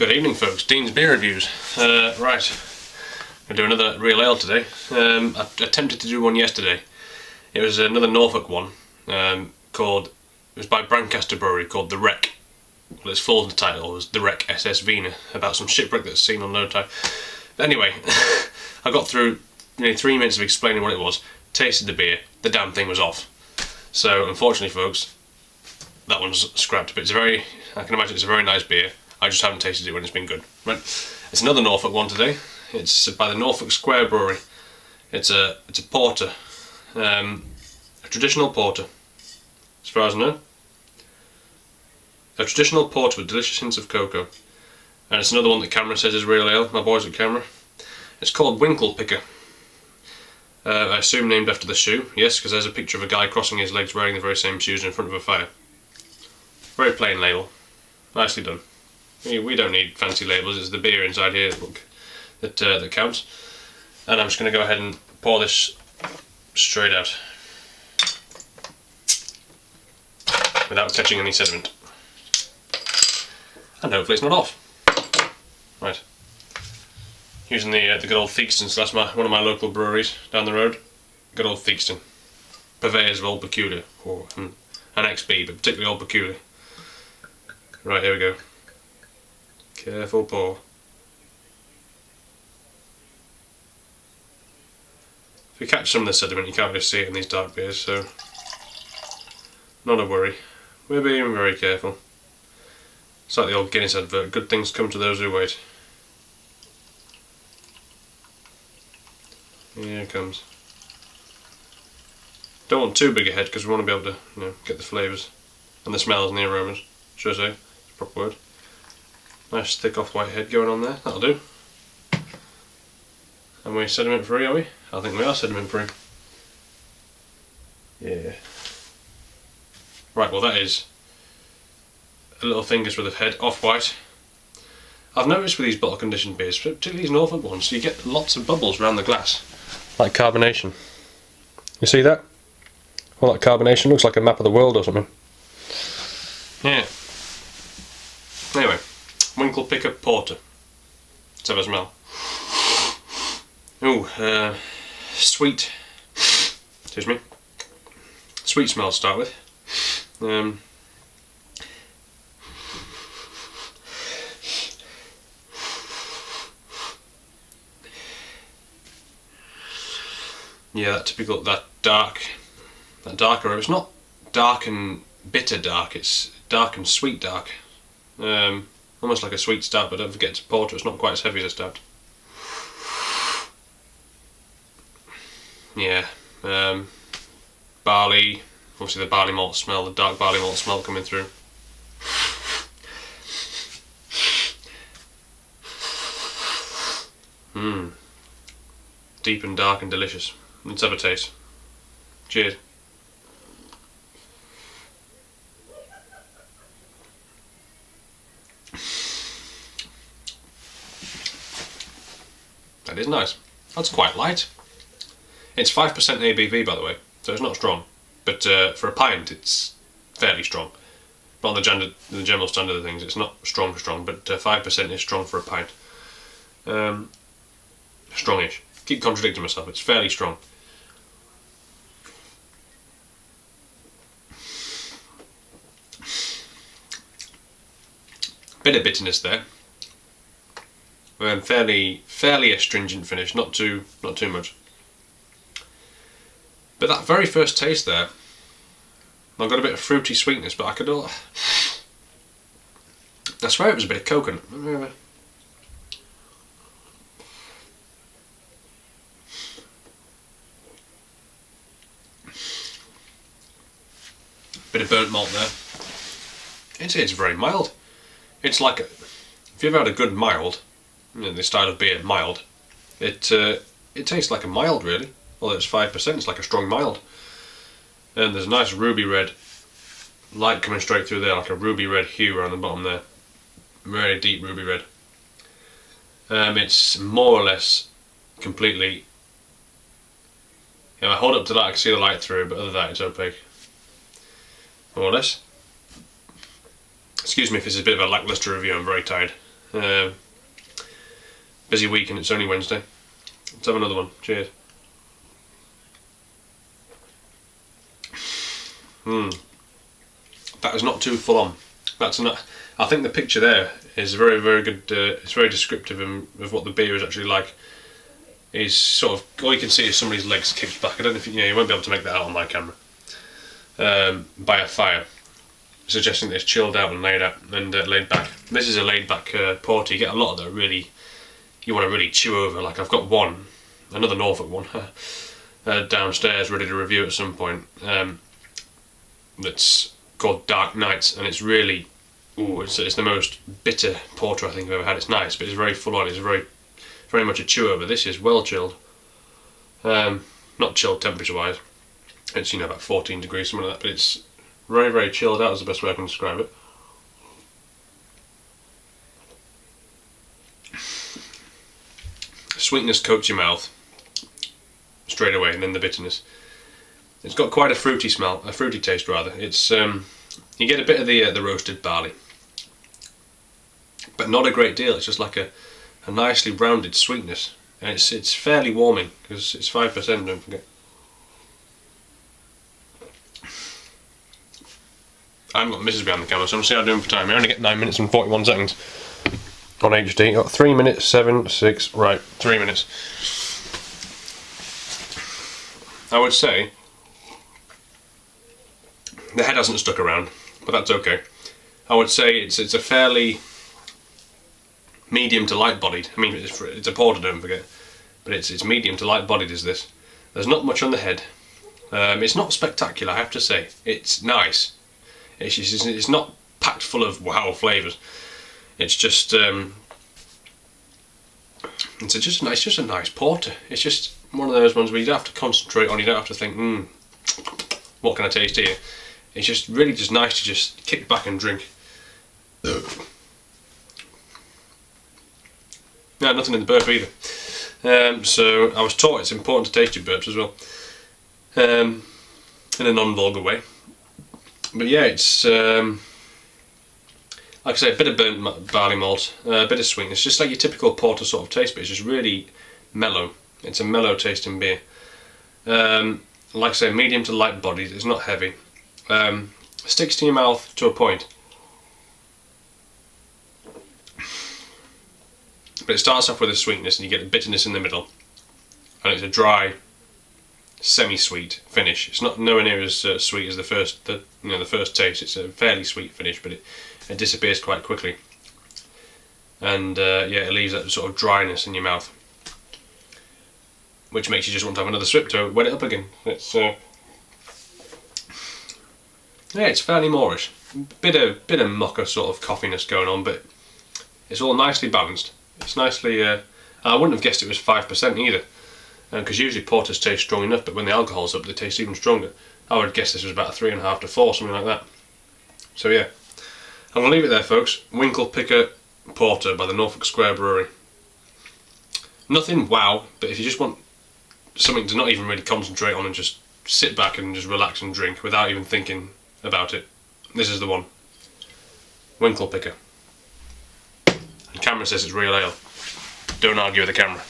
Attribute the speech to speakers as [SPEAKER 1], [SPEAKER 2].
[SPEAKER 1] Good evening, folks. Dean's Beer Reviews. Right, I'm going to do another real ale today. I attempted to do one yesterday. It was another Norfolk one, it was by Brancaster Brewery, called The Wreck. Well, its full title was The Wreck SS Wiener, about some shipwreck that's seen on load tide. But anyway, I got through nearly 3 minutes of explaining what it was, tasted the beer, the damn thing was off. So, unfortunately, folks, that one's scrapped. But I can imagine it's a very nice beer. I just haven't tasted it when it's been good. Right, it's another Norfolk one today. It's by the Norfolk Square Brewery. It's a porter, a traditional porter, as far as I know. A traditional porter with delicious hints of cocoa. And it's another one that camera says is real ale. My boys at camera. It's called Winklepicker. I assume named after the shoe. Yes, because there's a picture of a guy crossing his legs wearing the very same shoes in front of a fire. Very plain label. Nicely done. We don't need fancy labels. It's the beer inside here that counts. And I'm just going to go ahead and pour this straight out without catching any sediment. And hopefully it's not off. Right. Using the good old Theakston, so that's one of my local breweries down the road. Good old Theakston. Purveyors of Old Peculiar, and XB, but particularly Old Peculiar. Right, here we go. Careful pour. If you catch some of the sediment, you can't really see it in these dark beers, so not a worry. We're being very careful. It's like the old Guinness advert, good things come to those who wait. Here it comes. Don't want too big a head because we want to be able to, get the flavours and the smells and the aromas, should I say? It's a proper word. Nice thick off-white head going on there, that'll do. And we're sediment free, are we? I think we are sediment free. Yeah. Right, well that is a little finger's worth of head, off-white. I've noticed with these bottle conditioned beers, particularly these Norfolk ones, you get lots of bubbles around the glass. Like carbonation. You see that? Well, that carbonation looks like a map of the world or something. Yeah. Anyway, Winklepicker Porter. Let's have a smell. Ooh, sweet. Excuse me. Sweet smell to start with. Yeah, that typical, that darker. It's not dark and bitter dark. It's dark and sweet dark. Almost like a sweet stout, but don't forget it's a porter. It's not quite as heavy as a stout. Yeah, barley. Obviously, the barley malt smell, the dark barley malt smell coming through. Deep and dark and delicious. Let's have a taste. Cheers. That is nice. That's quite light. It's 5% ABV, by the way, so it's not strong. But for a pint, it's fairly strong. Not the general standard of things. It's not strong, but 5% is strong for a pint. Strongish. Keep contradicting myself. It's fairly strong. Bit of bitterness there. Fairly astringent finish. Not too much. But that very first taste there, I've got a bit of fruity sweetness, but I swear it was a bit of coconut. Bit of burnt malt there. It's very mild. It's like if you've ever had a good mild, this style of beer, mild, it tastes like a mild really. Although it's 5%, it's like a strong mild. And there's a nice ruby red light coming straight through there, like a ruby red hue around the bottom there. Very deep ruby red. It's more or less completely... I hold up to that, I can see the light through, but other than that, it's opaque. More or less. Excuse me if this is a bit of a lacklustre review, I'm very tired. Busy week and it's only Wednesday. Let's have another one. Cheers. That is not too full on. That's not. I think the picture there is very, very good. It's very descriptive of what the beer is actually like. Is sort of all you can see is somebody's legs kicked back. I don't know if you won't be able to make that out on my camera. By a fire, suggesting that it's chilled out and laid laid back. This is a laid back porter. You get a lot of that really. You want to really chew over. Like I've got another Norfolk one, downstairs ready to review at some point. That's called Dark Nights, and it's really, it's the most bitter porter I think I've ever had. It's nice, but it's very full on. It's very much a chew over. This is well chilled, not chilled temperature wise. It's about 14 degrees, something like that, but it's very, very chilled out is the best way I can describe it. Sweetness coats your mouth straight away, and then the bitterness. It's got quite a fruity smell, a fruity taste rather. It's you get a bit of the roasted barley, but not a great deal. It's just like a nicely rounded sweetness, and it's fairly warming because it's 5%. Don't forget. I haven't got Mrs. behind the camera, so I'm seeing how I'm doing for time. I only get 9 minutes and 41 seconds. On HD, got 3 minutes, 7, 6, right, 3 minutes. I would say the head hasn't stuck around, but that's okay. I would say it's a fairly medium to light bodied. I mean, it's a porter, don't forget, but it's medium to light bodied. Is this? There's not much on the head. It's not spectacular, I have to say. It's nice. It's not packed full of wow flavours. It's just it's just a nice porter. It's just one of those ones where you don't have to concentrate on. You don't have to think, what can I taste here? It's just really just nice to just kick back and drink. No, nothing in the burp either. So I was taught it's important to taste your burps as well, in a non-vulgar way. But yeah, it's like I say, a bit of burnt barley malt, a bit of sweetness, just like your typical porter sort of taste, but it's just really mellow. It's a mellow tasting beer. Like I say, medium to light bodied, it's not heavy. Sticks to your mouth to a point. But it starts off with a sweetness and you get a bitterness in the middle. And it's a dry, semi-sweet finish. It's not nowhere near as sweet as the first taste. It's a fairly sweet finish, but it disappears quite quickly, and it leaves that sort of dryness in your mouth, which makes you just want to have another sip to wet it up again. It's it's fairly moreish, bit of mocha sort of coffeeness going on, but it's all nicely balanced. It's nicely. I wouldn't have guessed it was 5% either, because usually porters taste strong enough, but when the alcohol's up, they taste even stronger. I would guess this was about 3.5 to 4, something like that. So yeah. I'm going to leave it there, folks. Winklepicker Porter by the Norfolk Square Brewery. Nothing wow, but if you just want something to not even really concentrate on and just sit back and just relax and drink without even thinking about it, this is the one. Winklepicker. And camera says it's real ale. Don't argue with the camera.